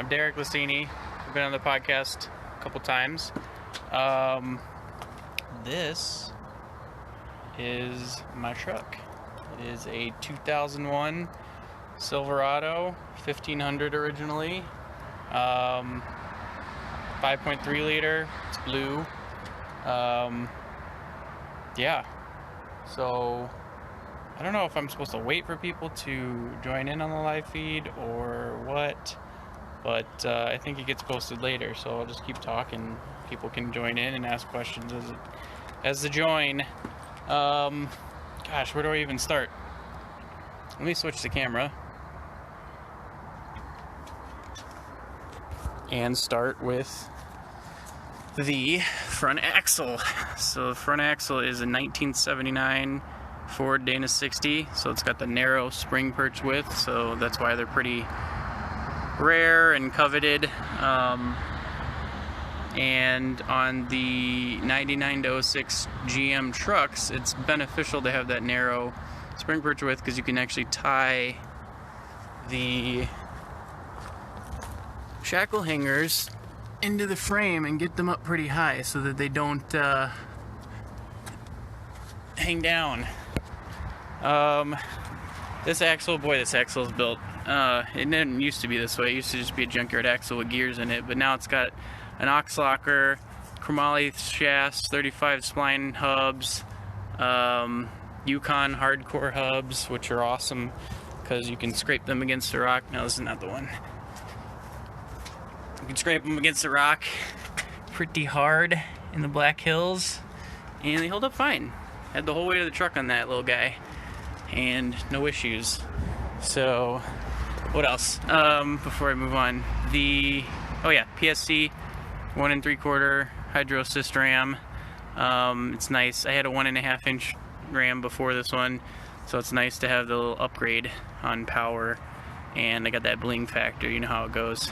I'm Derek Listini. I've been on the podcast a couple times. This is my truck. It is a 2001 Silverado 1500 originally. 5.3 liter. It's blue. Yeah. So I don't know if I'm supposed to wait for people to join in on the live feed or what, but I think it gets posted later, so I'll just keep talking. People can join in and ask questions as they join. Gosh, where do I even start? Let me switch the camera and start with the front axle. So the front axle is a 1979 Ford Dana 60, so it's got the narrow spring perch width, so that's why they're pretty rare and coveted. And on the 99 to 06 GM trucks, it's beneficial to have that narrow spring perch width because you can actually tie the shackle hangers into the frame and get them up pretty high so that they don't hang down. This axle is built. It didn't used to be this way. It used to just be a junkyard axle with gears in it, but now it's got an ox locker, chromoly shafts, 35 spline hubs, Yukon hardcore hubs, which are awesome because you can scrape them against the rock. No, this is not the one. You can scrape them against the rock pretty hard in the Black Hills, and they hold up fine. Had the whole weight of the truck on that little guy, and no issues. So, what else? Before I move on, PSC 1 3/4 hydro assist ram. It's nice. I had a 1.5 inch ram before this one, so it's nice to have the little upgrade on power, and I got that bling factor. You know how it goes.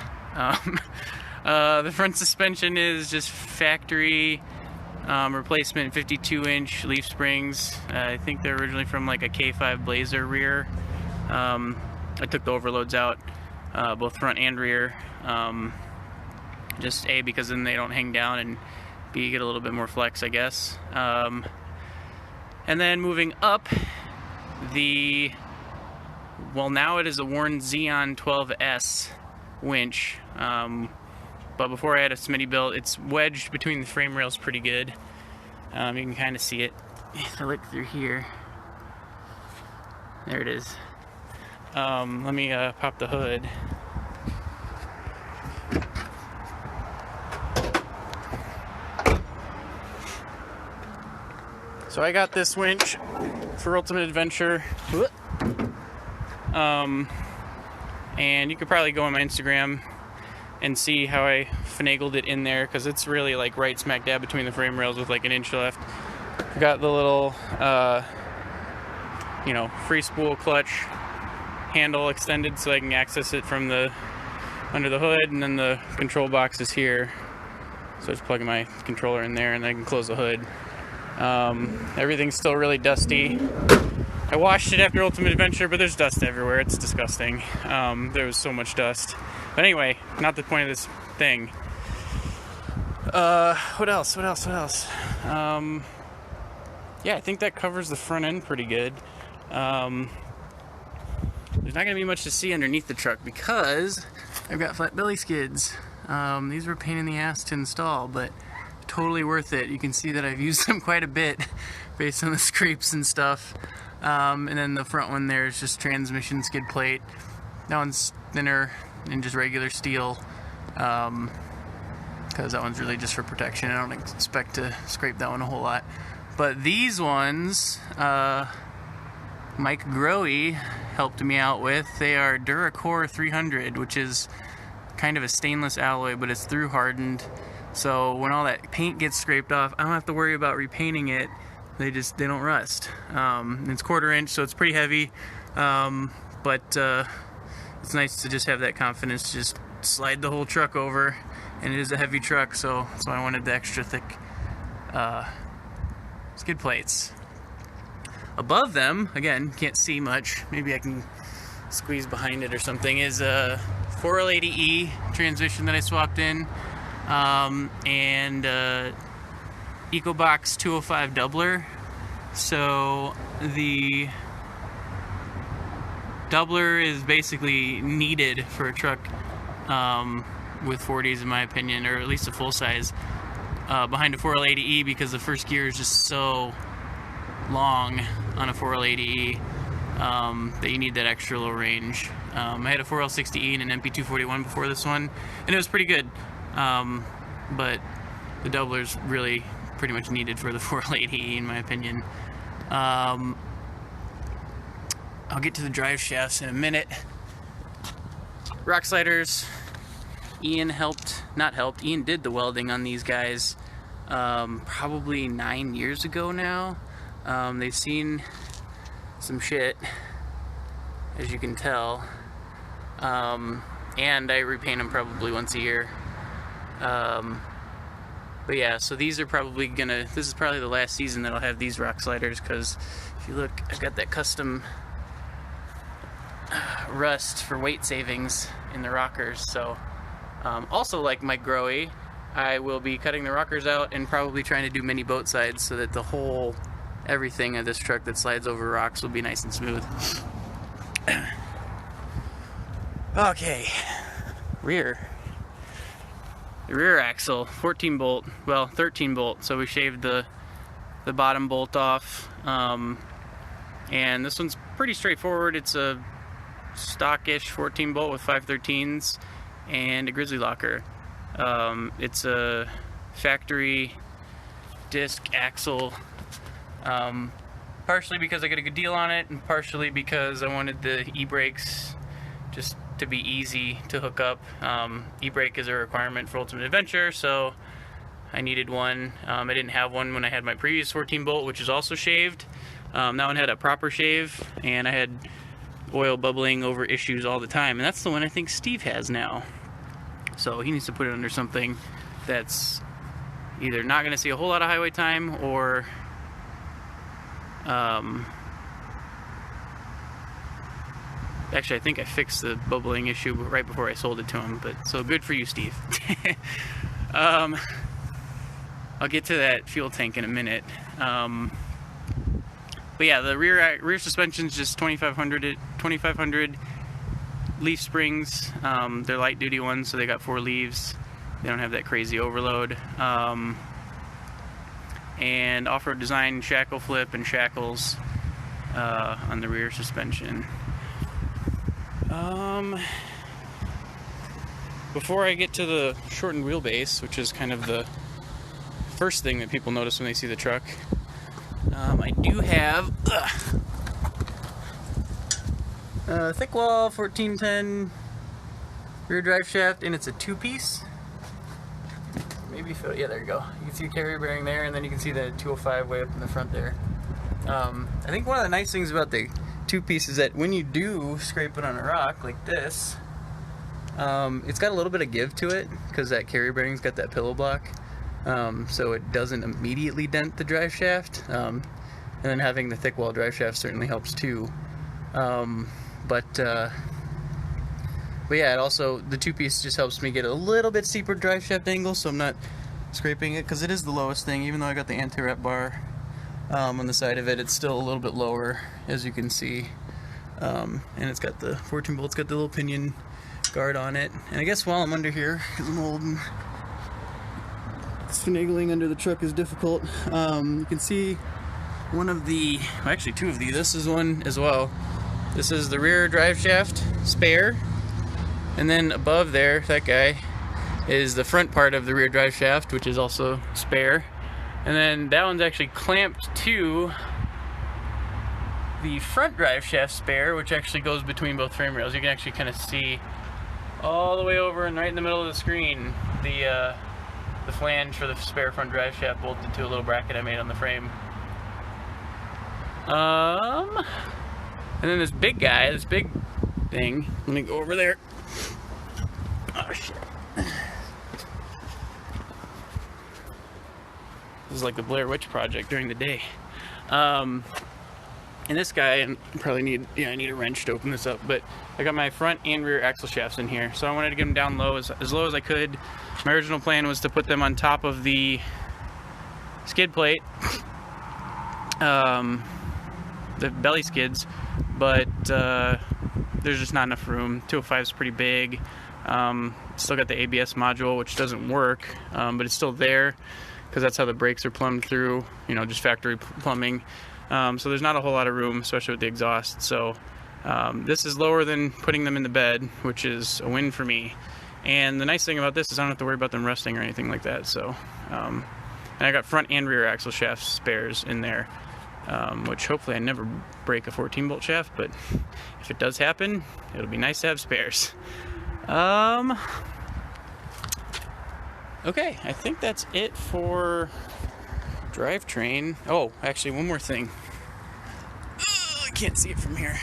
The front suspension is just factory replacement 52-inch leaf springs. I think they're originally from like a K5 Blazer rear. I took the overloads out, both front and rear. Just A, because then they don't hang down, and B, you get a little bit more flex, I guess. And then moving up, now it is a Warren Zeon 12S winch. But before I had a Smitty built, it's wedged between the frame rails pretty good. You can kind of see it if I look through here. There it is. Let me pop the hood. So I got this winch for Ultimate Adventure. And you could probably go on my Instagram and see how I finagled it in there, because it's really like right smack dab between the frame rails with like an inch left. I got the little free spool clutch handle extended so I can access it from the under the hood, and then the control box is here, so just plugging my controller in there and I can close the hood. Everything's still really dusty. I washed it after Ultimate Adventure, but there's dust everywhere. It's disgusting. There was so much dust. But anyway, not the point of this thing. What else? Yeah, I think that covers the front end pretty good. There's not going to be much to see underneath the truck because I've got flat belly skids. These were a pain in the ass to install, but totally worth it. You can see that I've used them quite a bit based on the scrapes and stuff. And then the front one there is just transmission skid plate. That one's thinner and just regular steel, because that one's really just for protection. I don't expect to scrape that one a whole lot. But these ones, Mike Grohe helped me out with. They are Duracore 300, which is kind of a stainless alloy, but it's through hardened. So when all that paint gets scraped off, I don't have to worry about repainting it. They don't rust. It's 1/4 inch, so it's pretty heavy, but it's nice to just have that confidence to just slide the whole truck over. And it is a heavy truck, so that's why I wanted the extra thick skid plates. Above them, again, can't see much, maybe I can squeeze behind it or something, is 4L80E transmission that I swapped in, and EcoBox 205 doubler. So the doubler is basically needed for a truck with 40s, in my opinion, or at least a full size, behind a 4L80E, because the first gear is just so long on a 4L80E that you need that extra low range. I had a 4L60E and an MP241 before this one, and it was pretty good, but the doubler's really pretty much needed for the 4L80E, in my opinion. I'll get to the drive shafts in a minute. Rock sliders. Ian Ian did the welding on these guys probably 9 years ago now. They've seen some shit, as you can tell, and I repaint them probably once a year. But yeah, so these are probably this is probably the last season that I'll have these rock sliders, because if you look, I've got that custom rust for weight savings in the rockers. So also, like Mike Growy, I will be cutting the rockers out and probably trying to do mini boat sides so that the whole everything of this truck that slides over rocks will be nice and smooth. Okay, the rear axle, 14 bolt, well 13 bolt, so we shaved the bottom bolt off, and this one's pretty straightforward. It's a stockish 14 bolt with 513s and a Grizzly locker. It's a factory disc axle, partially because I got a good deal on it, and partially because I wanted the e-brakes just to be easy to hook up. E-brake is a requirement for Ultimate Adventure, so I needed one. I didn't have one when I had my previous 14 bolt, which is also shaved. That one had a proper shave, and I had oil bubbling over issues all the time, and that's the one I think Steve has now. So he needs to put it under something that's either not going to see a whole lot of highway time, or actually I think I fixed the bubbling issue right before I sold it to him, but so good for you, Steve. I'll get to that fuel tank in a minute. But yeah, the rear suspension's just 2500 leaf springs. They're light duty ones, so they got 4 leaves. They don't have that crazy overload. And off-road design shackle flip and shackles on the rear suspension. Before I get to the shortened wheelbase, which is kind of the first thing that people notice when they see the truck, I do have thick wall 1410 rear drive shaft, and it's a 2-piece. Maybe yeah, there you go. You can see the carrier bearing there, and then you can see the 205 way up in the front there. I think one of the nice things about the 2-piece is that when you do scrape it on a rock like this, it's got a little bit of give to it, because that carrier bearing's got that pillow block, so it doesn't immediately dent the drive shaft. And then having the thick wall drive shaft certainly helps too. But yeah, it also, the 2-piece just helps me get a little bit steeper drive shaft angle, so I'm not scraping it, because it is the lowest thing. Even though I got the anti-wrap bar on the side of it, it's still a little bit lower, as you can see. And it's got the 14 bolts, got the little pinion guard on it. And I guess while I'm under here, because I'm old and finagling under the truck is difficult, you can see one of the, well, actually 2 of these. This is one as well. This is the rear drive shaft spare, and then above there, that guy, is the front part of the rear drive shaft, which is also spare. And then that one's actually clamped to the front drive shaft spare, which actually goes between both frame rails. You can actually kind of see all the way over and right in the middle of the screen the flange for the spare front drive shaft bolted to a little bracket I made on the frame. And then this big guy, this big thing, let me go over there. Oh shit. This is like the Blair Witch Project during the day. And this guy, and probably need, I need a wrench to open this up, but I got my front and rear axle shafts in here. So I wanted to get them down low, as low as I could. My original plan was to put them on top of the skid plate, the belly skids, but there's just not enough room. 205 is pretty big. Still got the ABS module, which doesn't work, but it's still there because that's how the brakes are plumbed through, you know, just factory plumbing. So there's not a whole lot of room, especially with the exhaust. So this is lower than putting them in the bed, which is a win for me. And the nice thing about this is I don't have to worry about them rusting or anything like that. So, and I got front and rear axle shaft spares in there, which hopefully I never break a 14-bolt shaft, but if it does happen, it'll be nice to have spares. Okay, I think that's it for drivetrain. Oh, actually, one more thing. I can't see it from here.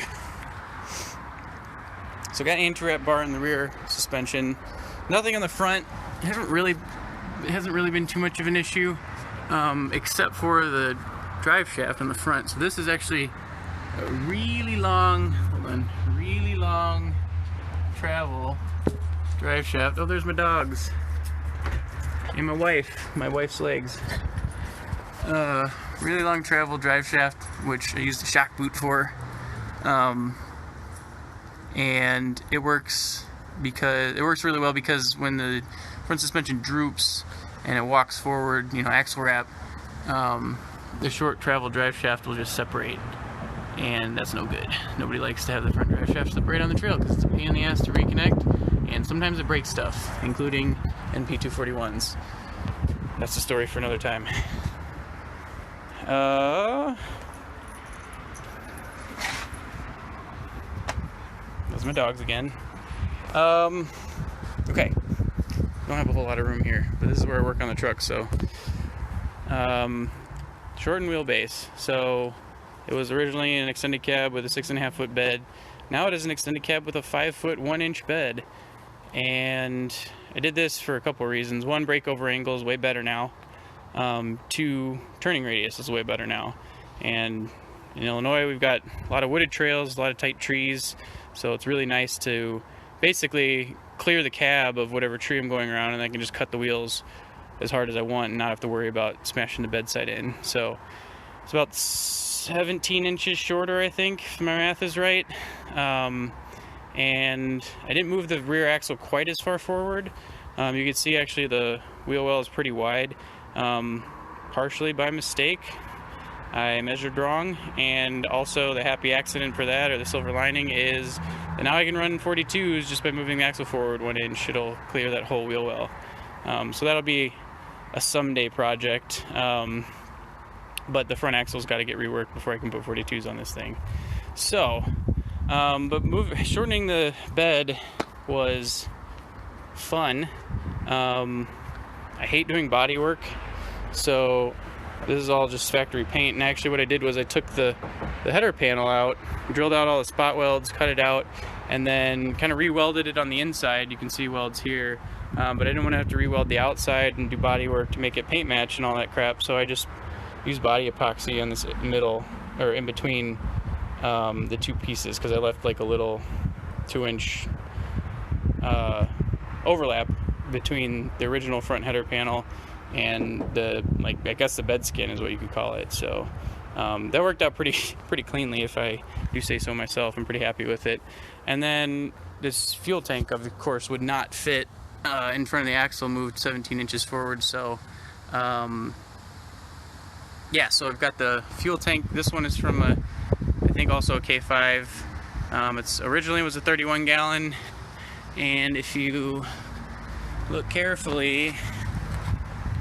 So got an anti-wrap bar in the rear suspension. Nothing on the front. It hasn't really been too much of an issue, except for the drive shaft on the front. So this is actually a really long, really long travel drive shaft. Oh, there's my dogs and my wife's legs. Really long travel drive shaft, which I used a shock boot for, and it works really well because when the front suspension droops and it walks forward, you know, axle wrap, the short travel drive shaft will just separate, and that's no good. Nobody likes to have the front drive shaft separate on the trail because it's a pain in the ass to reconnect, and sometimes it breaks stuff, including NP241s. That's a story for another time. Those are my dogs again. Okay. Don't have a whole lot of room here, but this is where I work on the truck, so. Shortened wheelbase. So, it was originally an extended cab with a 6.5 foot bed. Now it is an extended cab with a 5 foot 1 inch bed. And I did this for a couple of reasons. One, breakover angle is way better now. Two, turning radius is way better now. And in Illinois, we've got a lot of wooded trails, a lot of tight trees, so it's really nice to basically clear the cab of whatever tree I'm going around, and I can just cut the wheels as hard as I want and not have to worry about smashing the bedside in. So it's about 17 inches shorter, I think, if my math is right. And I didn't move the rear axle quite as far forward. You can see actually the wheel well is pretty wide. Partially by mistake. I measured wrong, and also the happy accident for that, or the silver lining, is that now I can run 42s just by moving the axle forward 1 inch. It'll clear that whole wheel well. So that'll be a someday project, but the front axle's got to get reworked before I can put 42s on this thing. So, but shortening the bed was fun. I hate doing body work, so this is all just factory paint. And actually what I did was I took the header panel out, drilled out all the spot welds, cut it out, and then kind of re-welded it on the inside. You can see welds here, but I didn't want to have to re-weld the outside and do body work to make it paint match and all that crap, so I just used body epoxy on this middle, or in between the two pieces, because I left like a little 2-inch overlap between the original front header panel and the, like, I guess the bed skin is what you could call it. So that worked out pretty cleanly, if I do say so myself. I'm pretty happy with it. And then this fuel tank, of course, would not fit in front of the axle, moved 17 inches forward. So yeah, so I've got the fuel tank. This one is from I think also a K5. It's originally was a 31 gallon, and if you look carefully,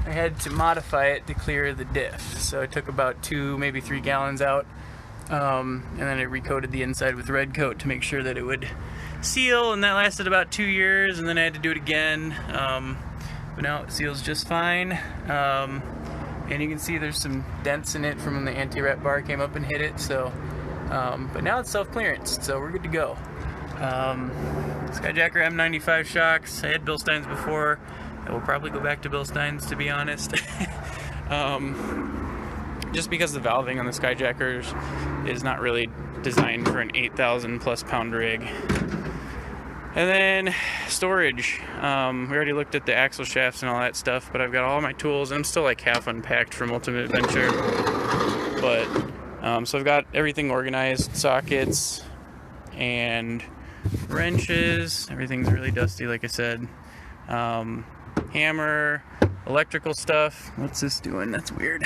I had to modify it to clear the diff. So I took about 2, maybe 3 gallons out, and then I recoated the inside with red coat to make sure that it would seal, and that lasted about 2 years, and then I had to do it again. But now it seals just fine. And you can see there's some dents in it from when the anti-wrap bar came up and hit it. So, but now it's self-clearance, so we're good to go. Skyjacker M95 shocks. I had Bilsteins before. I will probably go back to Bilsteins, to be honest. just because the valving on the Skyjackers is not really designed for an 8,000 plus pound rig. And then storage. We already looked at the axle shafts and all that stuff, but I've got all my tools, and I'm still like half unpacked from Ultimate Adventure. But so I've got everything organized, sockets and wrenches. Everything's really dusty, like I said. Hammer, electrical stuff. What's this doing? That's weird.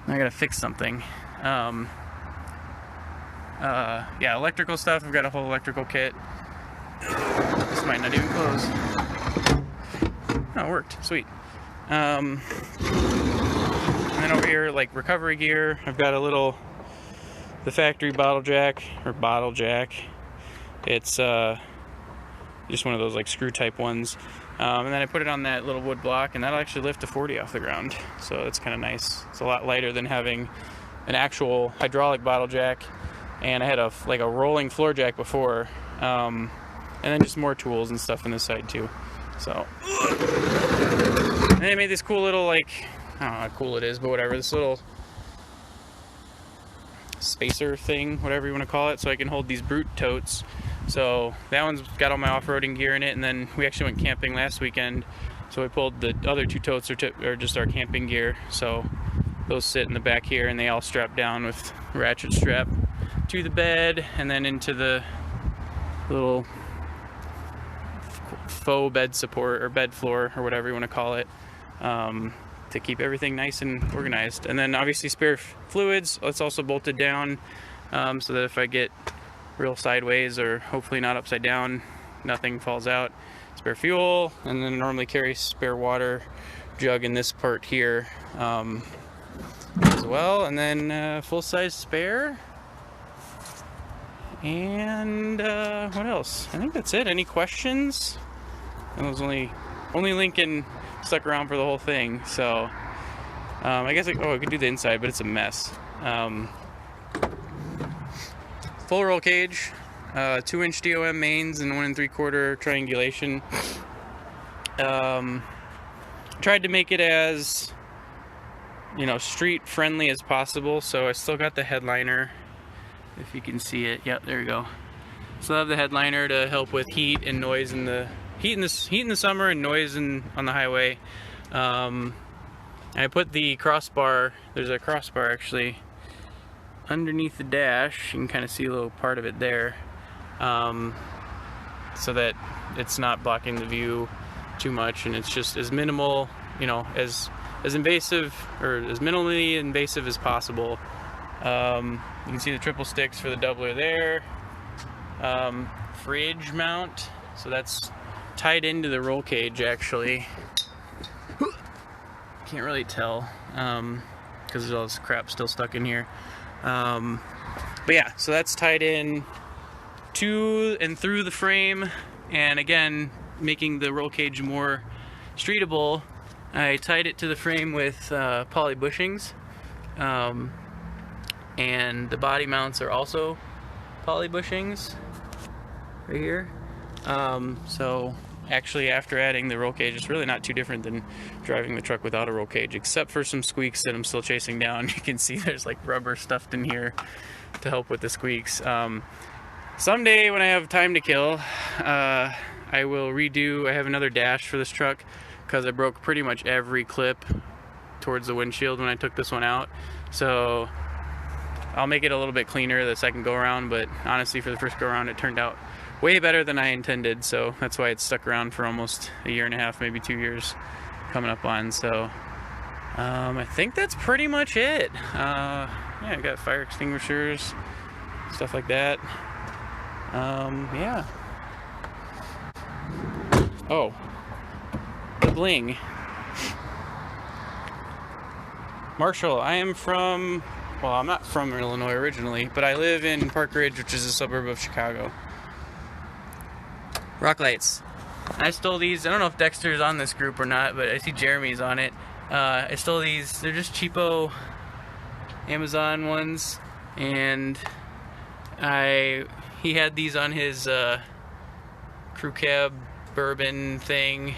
I gotta fix something. Yeah, electrical stuff. I've got a whole electrical kit. This might not even close. Oh, it worked. Sweet. And then over here, like recovery gear, I've got the factory bottle jack. It's just one of those like screw type ones. And then I put it on that little wood block, and that'll actually lift a 40 off the ground. So that's kind of nice. It's a lot lighter than having an actual hydraulic bottle jack. And I had a rolling floor jack before. And then just more tools and stuff on this side too. So, and they made this cool little, like, I don't know how cool it is, but whatever, this little spacer thing, whatever you want to call it, so I can hold these brute totes. So that one's got all my off-roading gear in it, and then we actually went camping last weekend, so we pulled the other two totes are just our camping gear. So those sit in the back here, and they all strap down with ratchet strap to the bed, and then into the little faux bed support or bed floor or whatever you want to call it, to keep everything nice and organized. And then obviously spare fluids, it's also bolted down, so that if I get real sideways or hopefully not upside down, nothing falls out. Spare fuel, and then normally carry spare water jug in this part here as well, and then full-size spare. And what else? I think that's it. Any questions? And it was only Lincoln stuck around for the whole thing, so I guess I could do the inside, but it's a mess. Full roll cage, 2-inch DOM mains and 1 3/4 triangulation. Tried to make it as, street friendly as possible, so I still got the headliner. If you can see it, yep, there we go. So I have the headliner to help with heat and noise in the heat in the summer and noise on the highway. I put the crossbar. There's a crossbar actually underneath the dash. You can kind of see a little part of it there, so that it's not blocking the view too much, and it's just as minimal, as invasive or as minimally invasive as possible. You can see the triple sticks for the doubler there. Fridge mount, so that's tied into the roll cage actually. Can't really tell because there's all this crap still stuck in here. But yeah, so that's tied in to and through the frame, and again, making the roll cage more streetable, I tied it to the frame with poly bushings. And the body mounts are also poly bushings right here. So actually, after adding the roll cage, it's really not too different than driving the truck without a roll cage, except for some squeaks that I'm still chasing down. You can see there's like rubber stuffed in here to help with the squeaks. Someday when I have time to kill, I will redo. I have another dash for this truck because I broke pretty much every clip towards the windshield when I took this one out. So I'll make it a little bit cleaner the second go around, but honestly for the first go around it turned out way better than I intended, so that's why it's stuck around for almost a year and a half, maybe 2 years coming up on. So I think that's pretty much it. Yeah, I got fire extinguishers, stuff like that. Yeah. Oh, the bling. Marshall, I am from, well, I'm not from Illinois originally, but I live in Park Ridge, which is a suburb of Chicago. Rock lights. I stole these. I don't know if Dexter's on this group or not, but I see Jeremy's on it. I stole these. They're just cheapo Amazon ones, and he had these on his crew cab bourbon thing.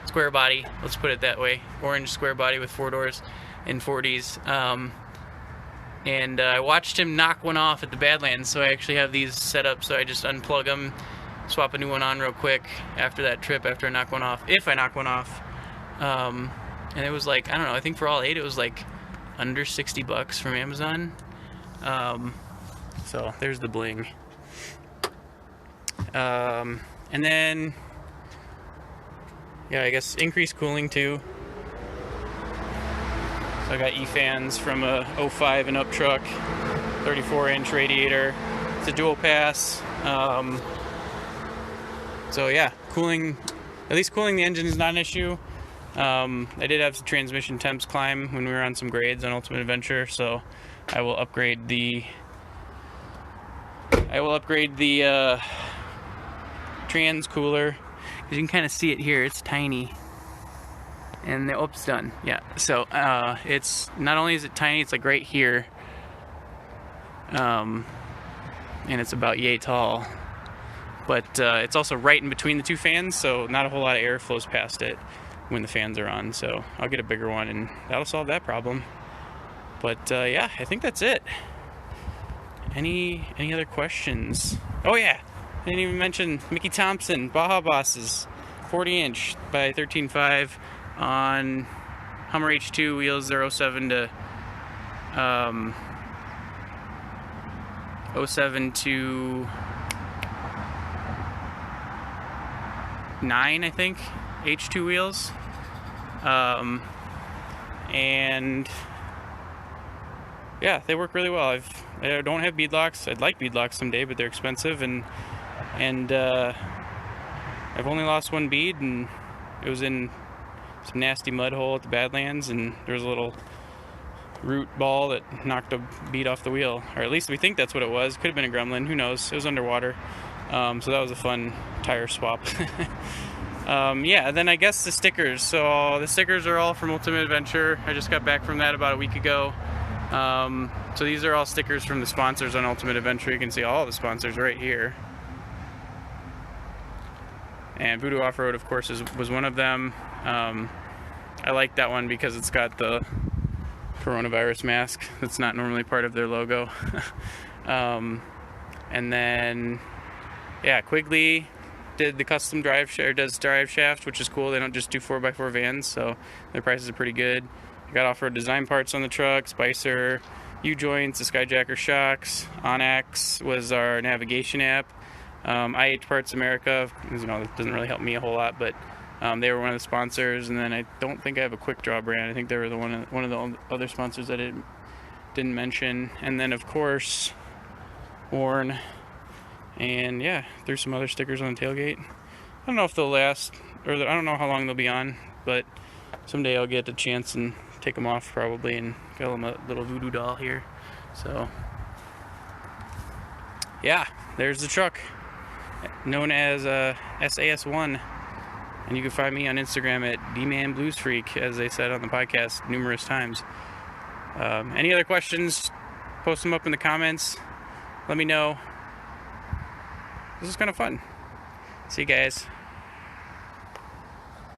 Square body, let's put it that way. Orange square body with 4 doors. in 40s. And I watched him knock one off at the Badlands, so I actually have these set up so I just unplug them, swap a new one on real quick after that trip, after I knock one off, if I knock one off. And it was like, I don't know, I think for all 8 it was like under $60 from Amazon. So there's the bling. And then, yeah, I guess increased cooling too. So I got E-fans from a 05 and up truck, 34-inch radiator. It's a dual pass. So yeah, cooling, at least cooling the engine is not an issue. I did have some transmission temps climb when we were on some grades on Ultimate Adventure, so I will upgrade the trans cooler. You can kind of see it here, it's tiny. And the it's done. Yeah. So it's not only is it tiny, it's like right here. And it's about yay tall. But it's also right in between the two fans, so not a whole lot of air flows past it when the fans are on. So I'll get a bigger one and that'll solve that problem. But yeah, I think that's it. Any other questions? Oh yeah, I didn't even mention Mickey Thompson, Baja Bosses, 40-inch by 13.5 on Hummer H2 wheels. They're 07 to 9, I think, H2 wheels. And yeah, they work really well. I don't have beadlocks. I'd like beadlocks someday, but they're expensive, and I've only lost one bead, and it was in some nasty mud hole at the Badlands, and there was a little root ball that knocked a bead off the wheel, or at least we think that's what it was. Could have been a gremlin, who knows. It was underwater. So that was a fun tire swap. Yeah, then I guess the stickers. So the stickers are all from Ultimate Adventure. I just got back from that about a week ago. So these are all stickers from the sponsors on Ultimate Adventure. You can see all the sponsors right here. And Voodoo Off-Road, of course, was one of them. I like that one because it's got the coronavirus mask that's not normally part of their logo. And then, yeah, Quigley did the custom drive shaft, which is cool. They don't just do 4x4 vans, so their prices are pretty good. I got off-road design parts on the truck, Spicer, U-joints, the Skyjacker shocks. Onyx was our navigation app. IH Parts America, you know, it doesn't really help me a whole lot, but they were one of the sponsors. And then I don't think I have a Quick Draw brand. I think they were one of the other sponsors that I didn't mention. And then, of course, Warren. And yeah, there's some other stickers on the tailgate. I don't know if they'll last, or I don't know how long they'll be on, but someday I'll get a chance and take them off probably, and got them a little voodoo doll here. So yeah, there's the truck, known as SAS1, and you can find me on Instagram at dmanbluesfreak, as they said on the podcast numerous times. Any other questions, post them up in the comments, let me know. This is kind of fun. See you guys.